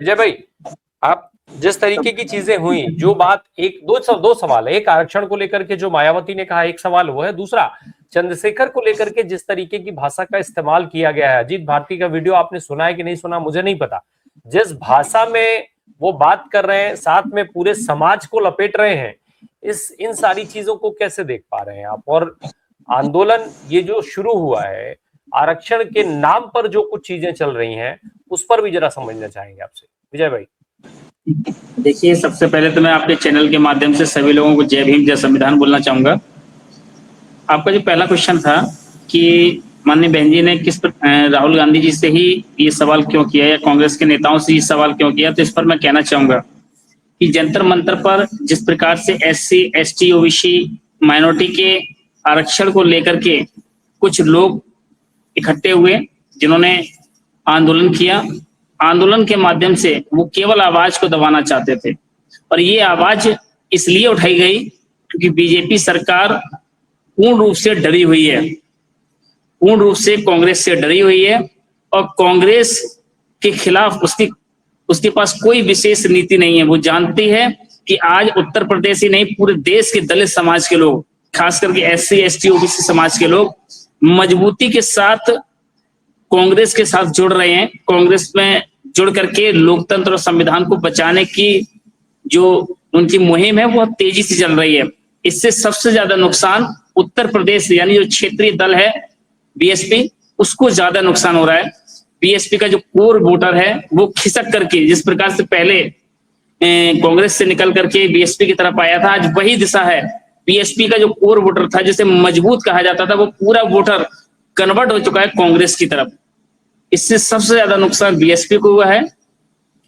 विजय भाई, आप जिस तरीके की चीजें हुई, जो बात एक दो सवाल है। एक आरक्षण को लेकर के जो मायावती ने कहा, एक सवाल वो है। दूसरा, चंद्रशेखर को लेकर के जिस तरीके की भाषा का इस्तेमाल किया गया है। अजीत भारती का वीडियो आपने सुना है कि नहीं सुना मुझे नहीं पता। जिस भाषा में वो बात कर रहे हैं, साथ में पूरे समाज को लपेट रहे हैं, इन सारी चीजों को कैसे देख पा रहे हैं आप? और आंदोलन ये जो शुरू हुआ है, आरक्षण के नाम पर जो कुछ चीजें चल रही हैं, उस पर भी जरा समझना चाहेंगे आपसे विजय भाई। देखिए, सबसे पहले तो मैं आपके चैनल के माध्यम से सभी लोगों को जय भीम जय संविधान बोलना चाहूंगा। आपका जो पहला क्वेश्चन था कि माननीय बहन जी ने राहुल गांधी जी से ही ये सवाल क्यों किया या कांग्रेस के नेताओं से ये सवाल क्यों किया, तो इस पर मैं कहना चाहूंगा कि जंतर मंतर पर जिस प्रकार से SC ST OBC माइनॉरिटी के आरक्षण को लेकर के कुछ लोग इकट्ठे हुए, जिन्होंने आंदोलन किया, आंदोलन के माध्यम से वो केवल आवाज को दबाना चाहते थे। और ये आवाज इसलिए उठाई गई क्योंकि बीजेपी सरकार पूर्ण रूप से डरी हुई है, पूर्ण रूप से कांग्रेस से डरी हुई है। और कांग्रेस के खिलाफ उसके पास कोई विशेष नीति नहीं है। वो जानती है कि आज उत्तर प्रदेश ही नहीं, पूरे देश के दलित समाज के लोग, खास करके SC ST OBC समाज के लोग मजबूती के साथ कांग्रेस के साथ जुड़ रहे हैं। कांग्रेस में जुड़ करके लोकतंत्र और संविधान को बचाने की जो उनकी मुहिम है वो तेजी से चल रही है। इससे सबसे ज्यादा नुकसान उत्तर प्रदेश यानी जो क्षेत्रीय दल है BSP, उसको ज्यादा नुकसान हो रहा है। BSP का जो कोर वोटर है वो खिसक करके, जिस प्रकार से पहले कांग्रेस से निकल करके BSP की तरफ आया था, आज वही दिशा है। BSP का जो कोर वोटर था, जिसे मजबूत कहा जाता था, वो पूरा वोटर कन्वर्ट हो चुका है कांग्रेस की तरफ। इससे सबसे ज्यादा नुकसान BSP को हुआ है।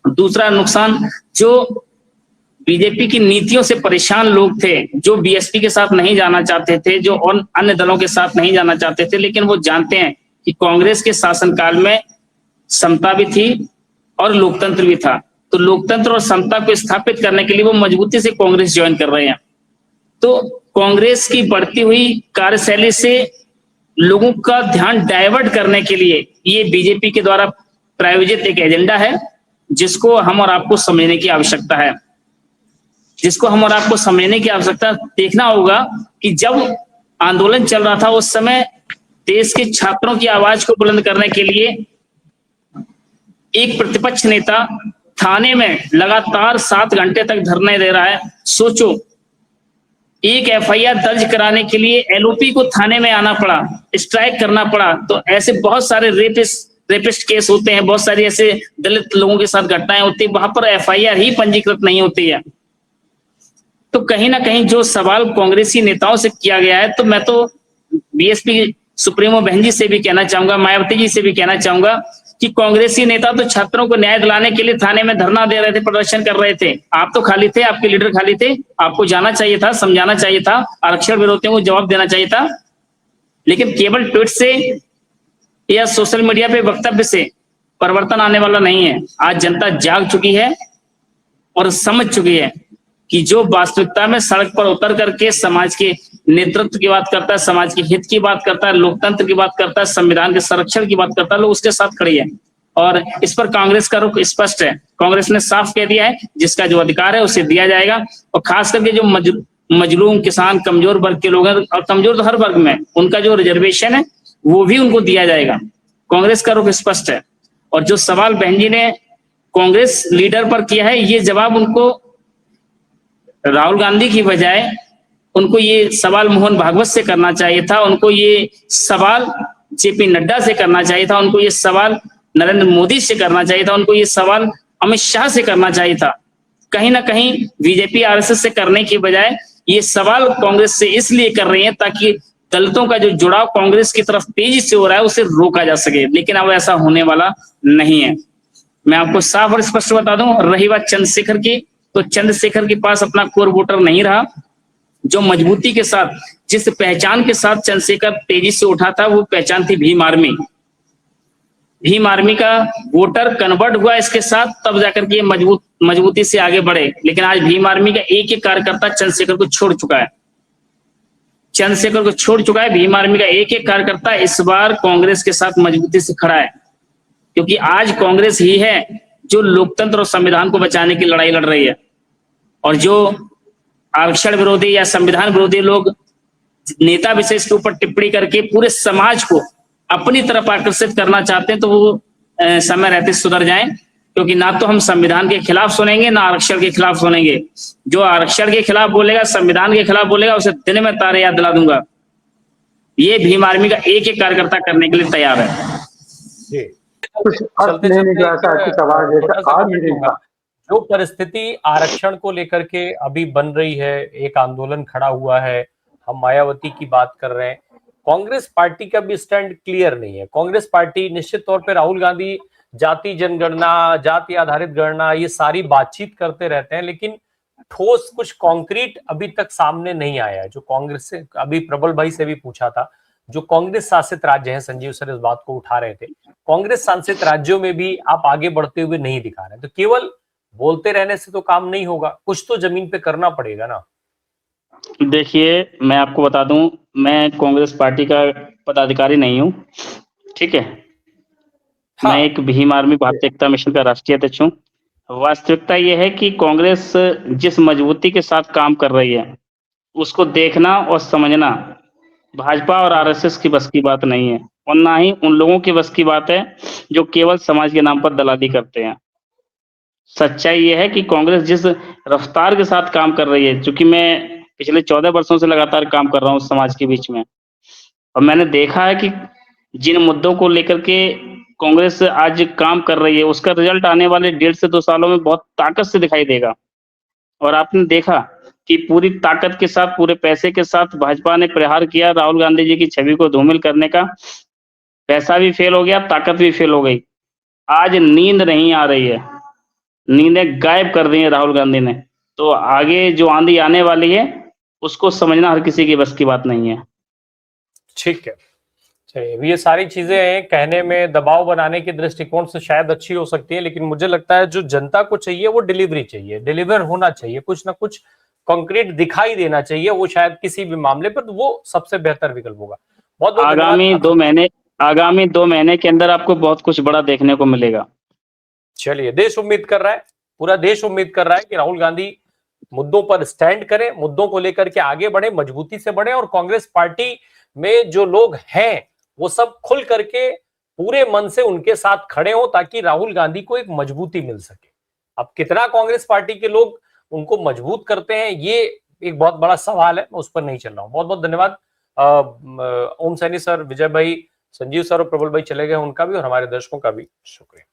दूसरा नुकसान, जो बीजेपी की नीतियों से परेशान लोग थे, जो BSP के साथ नहीं जाना चाहते थे, जो अन्य दलों के साथ नहीं जाना चाहते थे, लेकिन वो जानते हैं कि कांग्रेस के शासनकाल में समता भी थी और लोकतंत्र भी था, तो लोकतंत्र और समता को स्थापित करने के लिए वो मजबूती से कांग्रेस ज्वाइन कर रहे हैं। तो कांग्रेस की बढ़ती हुई कार्यशैली से लोगों का ध्यान डाइवर्ट करने के लिए ये बीजेपी के द्वारा प्रायोजित एक एजेंडा है, जिसको हम और आपको समझने की आवश्यकता है। देखना होगा कि जब आंदोलन चल रहा था, उस समय देश के छात्रों की आवाज को बुलंद करने के लिए एक प्रतिपक्ष नेता थाने में लगातार 7 घंटे तक धरने दे रहा है। सोचो, एक FIR दर्ज कराने के लिए LOP को थाने में आना पड़ा, स्ट्राइक करना पड़ा। तो ऐसे बहुत सारे रेपिस्ट केस होते हैं, बहुत सारी ऐसे दलित लोगों के साथ घटनाएं होती है, वहां पर FIR ही पंजीकृत नहीं होती है। तो कहीं ना कहीं जो सवाल कांग्रेसी नेताओं से किया गया है, तो मैं तो BSP सुप्रीमो बहन जी से भी कहना चाहूंगा, मायावती जी से भी कहना चाहूंगा कि कांग्रेसी नेता तो छात्रों को न्याय दिलाने के लिए थाने में धरना दे रहे थे, प्रदर्शन कर रहे थे। आप तो खाली थे, आपके लीडर खाली थे, आपको जाना चाहिए था, समझाना चाहिए था, आरक्षण विरोधियों को जवाब देना चाहिए था। लेकिन केवल ट्वीट से या सोशल मीडिया पे वक्तव्य से परिवर्तन आने वाला नहीं है। आज जनता जाग चुकी है और समझ चुकी है कि जो वास्तविकता में सड़क पर उतर करके समाज के नेतृत्व की बात करता है, समाज के हित की बात करता है, लोकतंत्र की बात करता है, संविधान के संरक्षण की बात करता है, लोग उसके साथ खड़े हैं। और इस पर कांग्रेस का रुख स्पष्ट है। कांग्रेस ने साफ कह दिया है, जिसका जो अधिकार है उसे दिया जाएगा। और खास करके जो मजलूम किसान, कमजोर वर्ग के लोग हैं, और कमजोर तो हर वर्ग में, उनका जो रिजर्वेशन है वो भी उनको दिया जाएगा। कांग्रेस का रुख स्पष्ट है। और जो सवाल बहन जी ने कांग्रेस लीडर पर किया है, ये जवाब उनको राहुल गांधी की बजाय उनको ये सवाल मोहन भागवत से करना चाहिए था, उनको ये सवाल JP नड्डा से करना चाहिए था, उनको ये सवाल नरेंद्र मोदी से करना चाहिए था, उनको ये सवाल अमित शाह से करना चाहिए था। कहीं ना कहीं BJP RSS से करने की बजाय ये सवाल कांग्रेस से इसलिए कर रही है ताकि दलितों का जो जुड़ाव कांग्रेस की तरफ तेजी से हो रहा है उसे रोका जा सके। लेकिन अब ऐसा होने वाला नहीं है। मैं आपको साफ और स्पष्ट बता दूं, रही बात चंद्रशेखर की, तो चंद्रशेखर के पास अपना कोर वोटर नहीं रहा। जो मजबूती के साथ, जिस पहचान के साथ चंद्रशेखर तेजी से उठा था, वो पहचान थी भीम आर्मी। भीम आर्मी का वोटर कन्वर्ट हुआ इसके साथ, तब जाकर के मजबूती से आगे बढ़े। लेकिन आज भीम आर्मी का एक कार्यकर्ता चंद्रशेखर को छोड़ चुका है। चंद्रशेखर को छोड़ चुका है। भीम आर्मी का एक एक कार्यकर्ता इस बार कांग्रेस के साथ मजबूती से खड़ा है, क्योंकि आज कांग्रेस ही है जो लोकतंत्र और संविधान को बचाने की लड़ाई लड़ रही है। और जो आरक्षण विरोधी या संविधान विरोधी लोग नेता विशेष के ऊपर टिप्पणी करके पूरे समाज को अपनी तरफ आकर्षित करना चाहते हैं, तो वो समय रहते सुधर जाएं, क्योंकि ना तो हम संविधान के खिलाफ सुनेंगे ना आरक्षण के खिलाफ सुनेंगे। जो आरक्षण के खिलाफ बोलेगा, संविधान के खिलाफ बोलेगा, उसे दिन में तारे याद दिला दूंगा। ये भीम आर्मी का एक एक कार्यकर्ता करने के लिए तैयार है। जी। चलते जो परिस्थिति आरक्षण को लेकर के अभी बन रही है, एक आंदोलन खड़ा हुआ है, हम मायावती की बात कर रहे हैं, कांग्रेस पार्टी का भी स्टैंड क्लियर नहीं है। कांग्रेस पार्टी निश्चित तौर पर राहुल गांधी जाति जनगणना, जाति आधारित गणना, ये सारी बातचीत करते रहते हैं, लेकिन ठोस कुछ कॉन्क्रीट अभी तक सामने नहीं आया है। जो कांग्रेस से, अभी प्रबल भाई से भी पूछा था, जो कांग्रेस शासित राज्य हैं, संजीव सर इस बात को उठा रहे थे, कांग्रेस शासित राज्यों में भी आप आगे बढ़ते हुए नहीं दिखा रहे। तो केवल बोलते रहने से तो काम नहीं होगा, कुछ तो जमीन पे करना पड़ेगा ना। देखिए, मैं आपको बता दूं, मैं कांग्रेस पार्टी का पदाधिकारी नहीं हूं, ठीक है। हाँ। मैं एक भीम आर्मी भारतीय एकता मिशन का राष्ट्रीय अध्यक्ष हूं। वास्तविकता यह है कि कांग्रेस जिस मजबूती के साथ काम कर रही है, उसको देखना और समझना भाजपा और आरएसएस की बस की बात नहीं है, और ना ही उन लोगों की बस की बात है जो केवल समाज के नाम पर दलाली करते हैं। सच्चाई यह है कि कांग्रेस जिस रफ्तार के साथ काम कर रही है, चूंकि मैं पिछले 14 वर्षों से लगातार काम कर रहा हूं समाज के बीच में, और मैंने देखा है कि जिन मुद्दों को लेकर के कांग्रेस आज काम कर रही है, उसका रिजल्ट आने वाले 1.5 से 2 सालों में बहुत ताकत से दिखाई देगा। और आपने देखा कि पूरी ताकत के साथ, पूरे पैसे के साथ भाजपा ने प्रहार किया राहुल गांधी जी की छवि को धूमिल करने का। पैसा भी फेल हो गया, ताकत भी फेल हो गई। आज नींद नहीं आ रही है, नींदें गायब कर दी है राहुल गांधी ने। तो आगे जो आंधी आने वाली है, उसको समझना हर किसी की बस की बात नहीं है। ठीक है, चलिए, ये सारी चीजें कहने में, दबाव बनाने के दृष्टिकोण से शायद अच्छी हो सकती है, लेकिन मुझे लगता है जो जनता को चाहिए वो डिलीवरी चाहिए, डिलीवर होना चाहिए, कुछ ना कुछ कंक्रीट दिखाई देना चाहिए। वो शायद किसी भी मामले पर वो सबसे बेहतर विकल्प होगा। बहुत बहुत आगामी 2 महीने के अंदर आपको बहुत कुछ बड़ा देखने को मिलेगा। चलिए, देश उम्मीद कर रहा है, पूरा देश उम्मीद कर रहा है कि राहुल गांधी मुद्दों पर स्टैंड करें, मुद्दों को लेकर के आगे बढ़े, मजबूती से बढ़े, और कांग्रेस पार्टी में जो लोग हैं वो सब खुल करके पूरे मन से उनके साथ खड़े हो, ताकि राहुल गांधी को एक मजबूती मिल सके। अब कितना कांग्रेस पार्टी के लोग उनको मजबूत करते हैं, ये एक बहुत बड़ा सवाल है, मैं उस पर नहीं चल रहा हूं। बहुत बहुत धन्यवाद ओम सैनी सर, विजय भाई, संजीव सर और प्रबल भाई चले गए, उनका भी और हमारे दर्शकों का भी शुक्रिया।